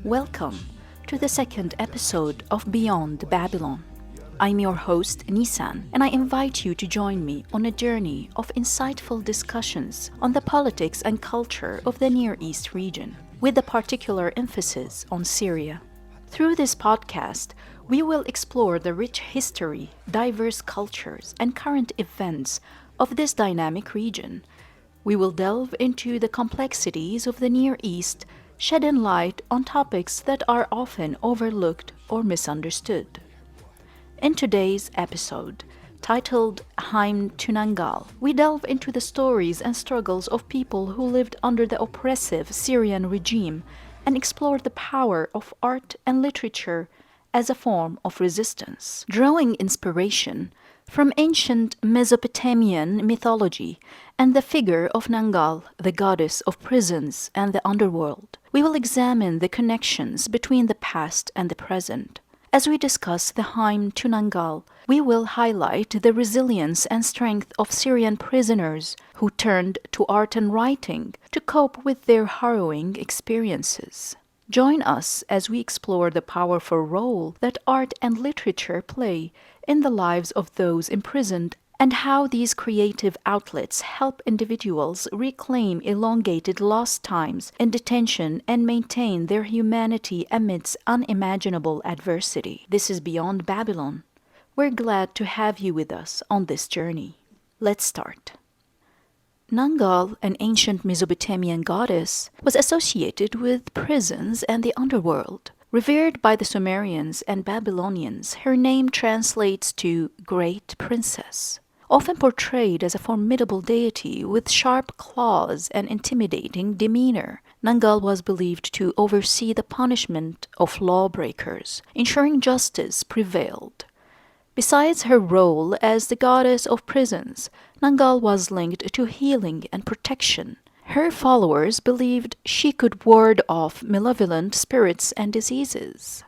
Welcome to the second episode of Beyond Babylon. I'm your host, Nisan, and I invite you to join me on a journey of insightful discussions on the politics and culture of the Near East region, with a particular emphasis on Syria. Through this podcast, we will explore the rich history, diverse cultures, and current events of this dynamic region. We will delve into the complexities of the Near East, shedding light on topics that are often overlooked or misunderstood. In today's episode, titled Haim to Nungal, we delve into the stories and struggles of people who lived under the oppressive Syrian regime and explore the power of art and literature as a form of resistance. Drawing inspiration from ancient Mesopotamian mythology and the figure of Nungal, the goddess of prisons and the underworld, we will examine the connections between the past and the present. As we discuss the Haim to Nungal, we will highlight the resilience and strength of Syrian prisoners who turned to art and writing to cope with their harrowing experiences. Join us as we explore the powerful role that art and literature play in the lives of those imprisoned and how these creative outlets help individuals reclaim elongated lost times in detention and maintain their humanity amidst unimaginable adversity. This is Beyond Babylon. We're glad to have you with us on this journey. Let's start. Nungal, an ancient Mesopotamian goddess, was associated with prisons and the underworld. Revered by the Sumerians and Babylonians, her name translates to Great Princess. Often portrayed as a formidable deity with sharp claws and intimidating demeanor, Nungal was believed to oversee the punishment of lawbreakers, ensuring justice prevailed. Besides her role as the goddess of prisons, Nungal was linked to healing and protection. Her followers believed she could ward off malevolent spirits and diseases.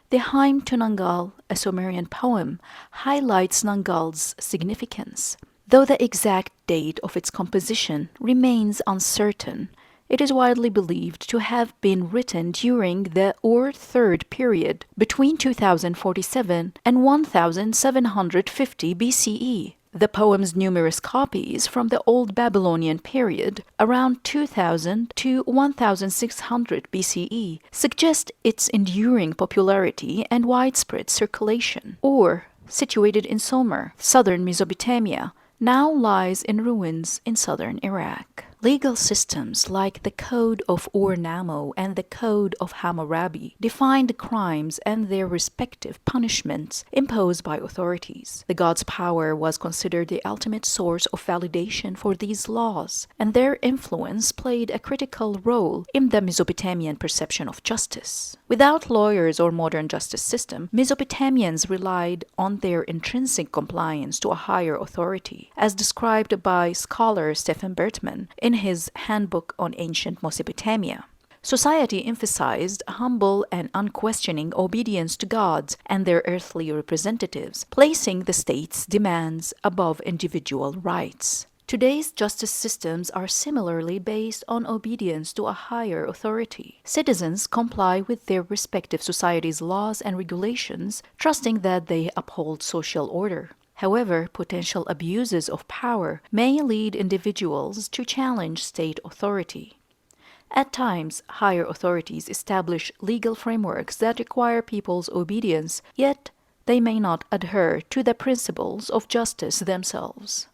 The Haim to Nungal, a Sumerian poem, highlights Nungal's significance. Though the exact date of its composition remains uncertain, it is widely believed to have been written during the Ur-III period between 2047 and 1750 BCE. The poem's numerous copies from the Old Babylonian period, around 2000 to 1600 BCE, suggest its enduring popularity and widespread circulation. Ur, situated in Sumer, southern Mesopotamia, now lies in ruins in southern Iraq. Legal systems like the Code of Ur-Nammu and the Code of Hammurabi defined crimes and their respective punishments imposed by authorities. The gods' power was considered the ultimate source of validation for these laws, and their influence played a critical role in the Mesopotamian perception of justice. Without lawyers or modern justice system, Mesopotamians relied on their intrinsic compliance to a higher authority, as described by scholar Stephen Bertman in his Handbook on Ancient Mesopotamia. Society emphasized humble and unquestioning obedience to gods and their earthly representatives, placing the state's demands above individual rights. Today's justice systems are similarly based on obedience to a higher authority. Citizens comply with their respective societies' laws and regulations, trusting that they uphold social order. However, potential abuses of power may lead individuals to challenge state authority. At times, higher authorities establish legal frameworks that require people's obedience, yet they may not adhere to the principles of justice themselves.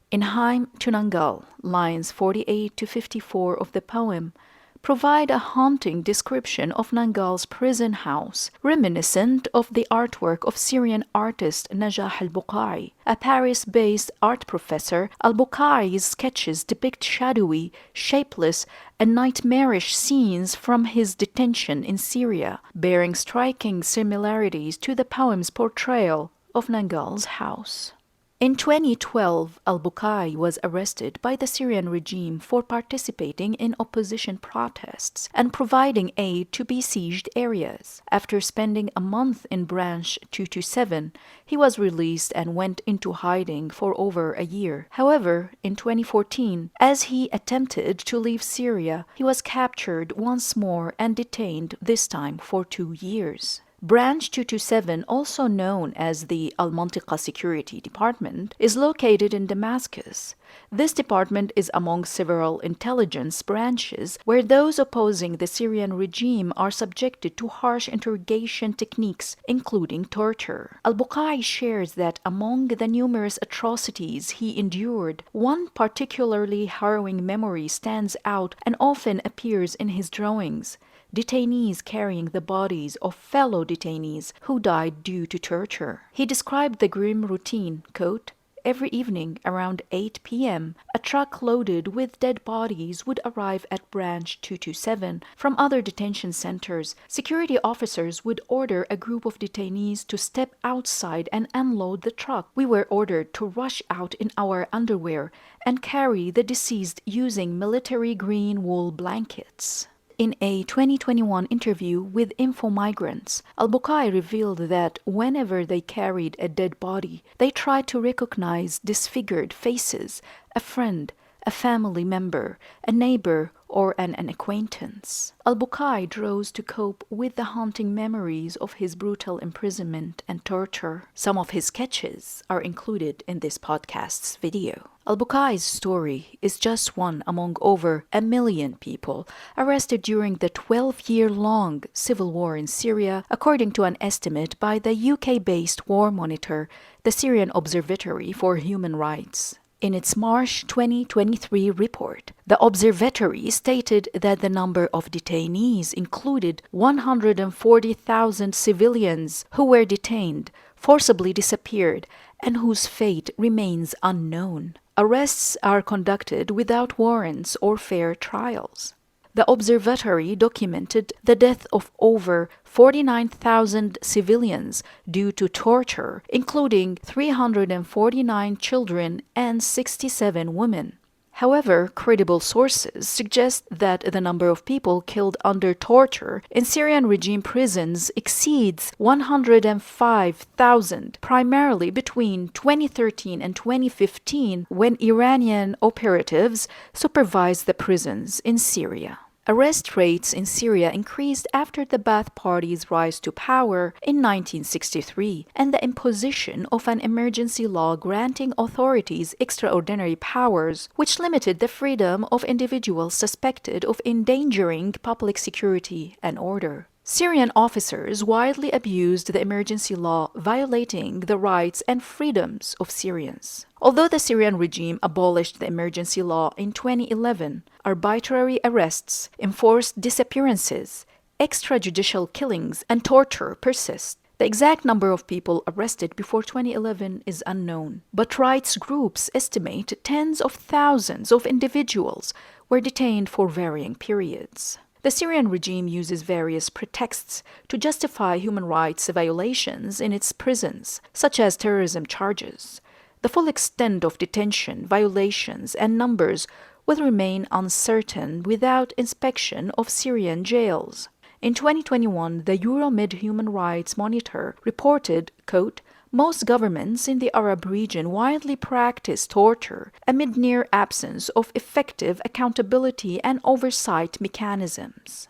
In Haim to Nungal, lines 48 to 54 of the poem provide a haunting description of Nungal's prison house, reminiscent of the artwork of Syrian artist Najah al-Buqai. A Paris-based art professor, al-Buqai's sketches depict shadowy, shapeless, and nightmarish scenes from his detention in Syria, bearing striking similarities to the poem's portrayal of Nungal's house. In 2012, al-Bukai was arrested by the Syrian regime for participating in opposition protests and providing aid to besieged areas. After spending a month in Branch 227, he was released and went into hiding for over a year. However, in 2014, as he attempted to leave Syria, he was captured once more and detained, this time for 2 years. Branch 227, also known as the Al-Mantiqa Security Department, is located in Damascus. This department is among several intelligence branches where those opposing the Syrian regime are subjected to harsh interrogation techniques, including torture. Al-Bukai shares that among the numerous atrocities he endured, one particularly harrowing memory stands out and often appears in his drawings: detainees carrying the bodies of fellow detainees who died due to torture. He described the grim routine, quote, "Every evening around 8 p.m., a truck loaded with dead bodies would arrive at Branch 227 from other detention centers. Security officers would order a group of detainees to step outside and unload the truck. We were ordered to rush out in our underwear and carry the deceased using military green wool blankets." In a 2021 interview with Info Migrants, al-Bukai revealed that whenever they carried a dead body, they tried to recognize disfigured faces, a friend, a family member, a neighbor, or an acquaintance. Al-Bukai draws to cope with the haunting memories of his brutal imprisonment and torture. Some of his sketches are included in this podcast's video. Al-Bukai's story is just one among over 1 million people arrested during the 12-year-long civil war in Syria, according to an estimate by the UK-based War Monitor, the Syrian Observatory for Human Rights. In its March 2023 report, the observatory stated that the number of detainees included 140,000 civilians who were detained, forcibly disappeared, and whose fate remains unknown. Arrests are conducted without warrants or fair trials. The observatory documented the death of over 49,000 civilians due to torture, including 349 children and 67 women. However, credible sources suggest that the number of people killed under torture in Syrian regime prisons exceeds 105,000, primarily between 2013 and 2015, when Iranian operatives supervised the prisons in Syria. Arrest rates in Syria increased after the Ba'ath Party's rise to power in 1963 and the imposition of an emergency law granting authorities extraordinary powers, which limited the freedom of individuals suspected of endangering public security and order. Syrian officers widely abused the emergency law, violating the rights and freedoms of Syrians. Although the Syrian regime abolished the emergency law in 2011, arbitrary arrests, enforced disappearances, extrajudicial killings, and torture persist. The exact number of people arrested before 2011 is unknown, but rights groups estimate tens of thousands of individuals were detained for varying periods. The Syrian regime uses various pretexts to justify human rights violations in its prisons, such as terrorism charges. The full extent of detention, violations, and numbers will remain uncertain without inspection of Syrian jails. In 2021, the Euromed Human Rights Monitor reported, quote, "Most governments in the Arab region widely practice torture amid near absence of effective accountability and oversight mechanisms."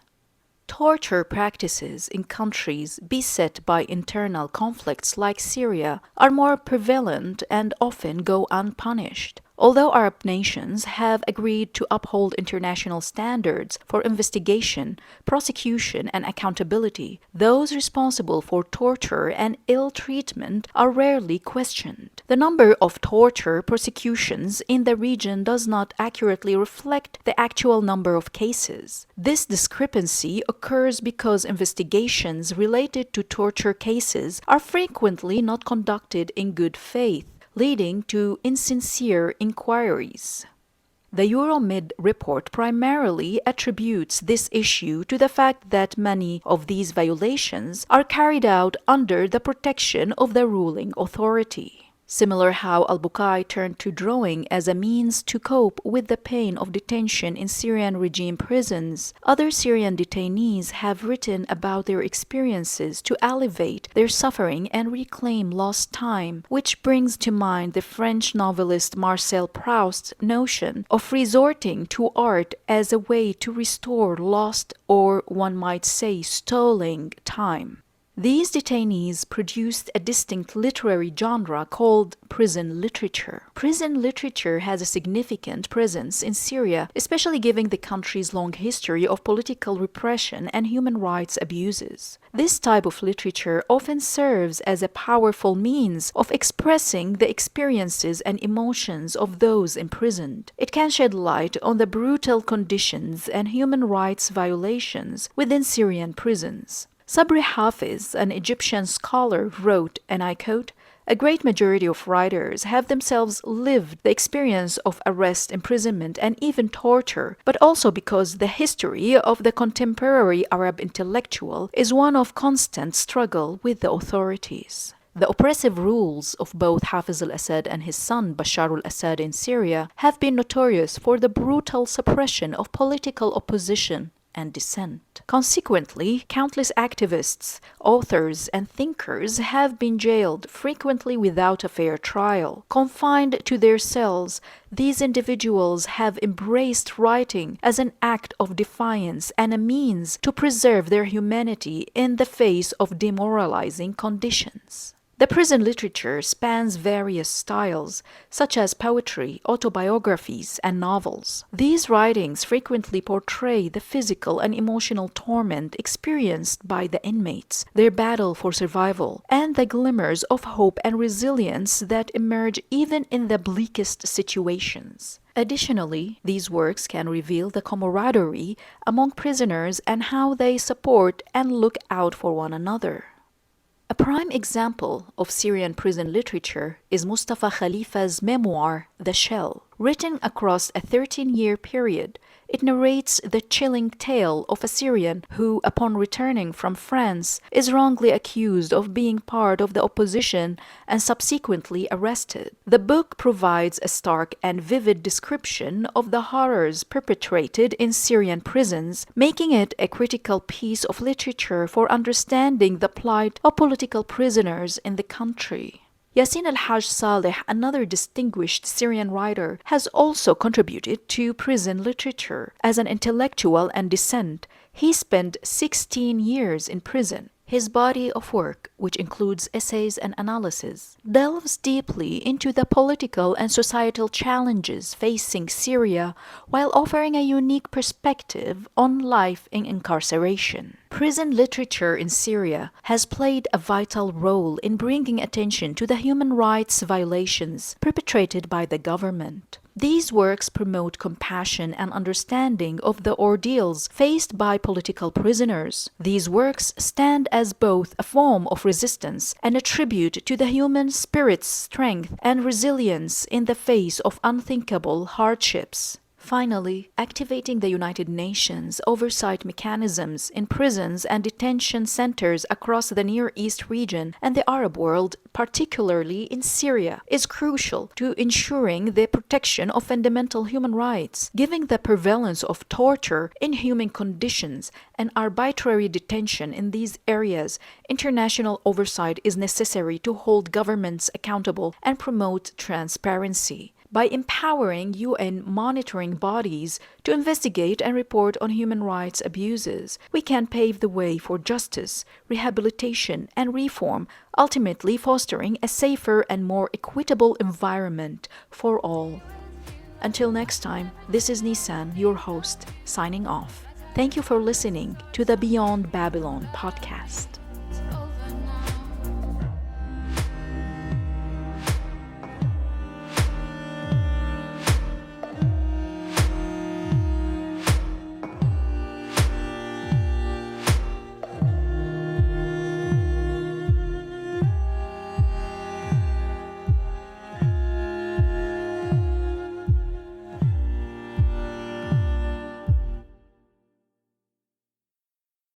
Torture practices in countries beset by internal conflicts like Syria are more prevalent and often go unpunished. Although Arab nations have agreed to uphold international standards for investigation, prosecution, and accountability, those responsible for torture and ill treatment are rarely questioned. The number of torture prosecutions in the region does not accurately reflect the actual number of cases. This discrepancy occurs because investigations related to torture cases are frequently not conducted in good faith, leading to insincere inquiries. The Euromed report primarily attributes this issue to the fact that many of these violations are carried out under the protection of the ruling authority. Similar how al-Bukai turned to drawing as a means to cope with the pain of detention in Syrian regime prisons, other Syrian detainees have written about their experiences to alleviate their suffering and reclaim lost time, which brings to mind the French novelist Marcel Proust's notion of resorting to art as a way to restore lost, or one might say stolen, time. These detainees produced a distinct literary genre called prison literature. Prison literature has a significant presence in Syria, especially given the country's long history of political repression and human rights abuses. This type of literature often serves as a powerful means of expressing the experiences and emotions of those imprisoned. It can shed light on the brutal conditions and human rights violations within Syrian prisons. Sabri Hafiz, an Egyptian scholar, wrote, and I quote, "A great majority of writers have themselves lived the experience of arrest, imprisonment, and even torture, but also because the history of the contemporary Arab intellectual is one of constant struggle with the authorities." The oppressive rules of both Hafiz al-Assad and his son Bashar al-Assad in Syria have been notorious for the brutal suppression of political opposition and dissent. Consequently, countless activists, authors, and thinkers have been jailed, frequently without a fair trial. Confined to their cells, these individuals have embraced writing as an act of defiance and a means to preserve their humanity in the face of demoralizing conditions. The prison literature spans various styles, such as poetry, autobiographies, and novels. These writings frequently portray the physical and emotional torment experienced by the inmates, their battle for survival, and the glimmers of hope and resilience that emerge even in the bleakest situations. Additionally, these works can reveal the camaraderie among prisoners and how they support and look out for one another. A prime example of Syrian prison literature is Mustafa Khalifa's memoir, The Shell. Written across a 13-year period, it narrates the chilling tale of a Syrian who, upon returning from France, is wrongly accused of being part of the opposition and subsequently arrested. The book provides a stark and vivid description of the horrors perpetrated in Syrian prisons, making it a critical piece of literature for understanding the plight of political prisoners in the country. Yassin al-Hajj Saleh, another distinguished Syrian writer, has also contributed to prison literature. As an intellectual and dissent, he spent 16 years in prison. His body of work, which includes essays and analysis, delves deeply into the political and societal challenges facing Syria while offering a unique perspective on life in incarceration. Prison literature in Syria has played a vital role in bringing attention to the human rights violations perpetrated by the government. These works promote compassion and understanding of the ordeals faced by political prisoners. These works stand as both a form of resistance and a tribute to the human spirit's strength and resilience in the face of unthinkable hardships. Finally, activating the United Nations oversight mechanisms in prisons and detention centers across the Near East region and the Arab world, particularly in Syria, is crucial to ensuring the protection of fundamental human rights. Given the prevalence of torture, inhuman conditions, and arbitrary detention in these areas, international oversight is necessary to hold governments accountable and promote transparency. By empowering UN monitoring bodies to investigate and report on human rights abuses, we can pave the way for justice, rehabilitation, and reform, ultimately fostering a safer and more equitable environment for all. Until next time, this is Nisan, your host, signing off. Thank you for listening to the Beyond Babylon podcast.